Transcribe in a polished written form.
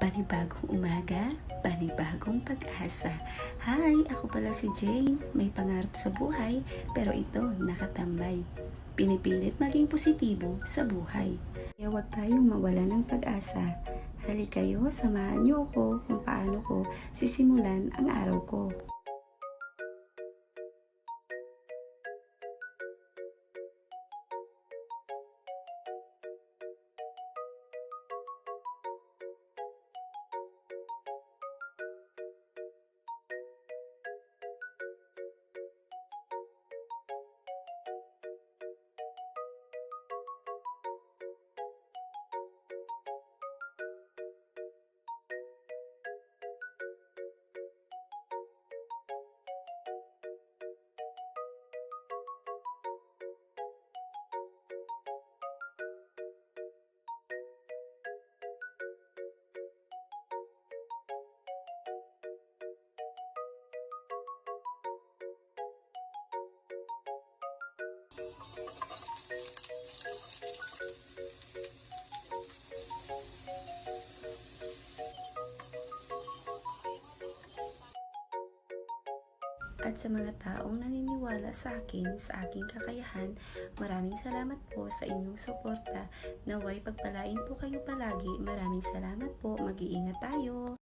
Panibagong umaga, panibagong pag-asa. Hi, ako pala si Jane. May pangarap sa buhay, pero ito nakatambay. Pinipilit maging positibo sa buhay. Kaya huwag tayong mawala ng pag-asa. Halika kayo, samahan niyo ako kung paano ko sisimulan ang araw ko. At sa mga taong naniniwala sa akin, sa aking kakayahan, maraming salamat po sa inyong suporta. Naway pagpalain po kayo palagi. Maraming salamat po. Mag-iingat tayo.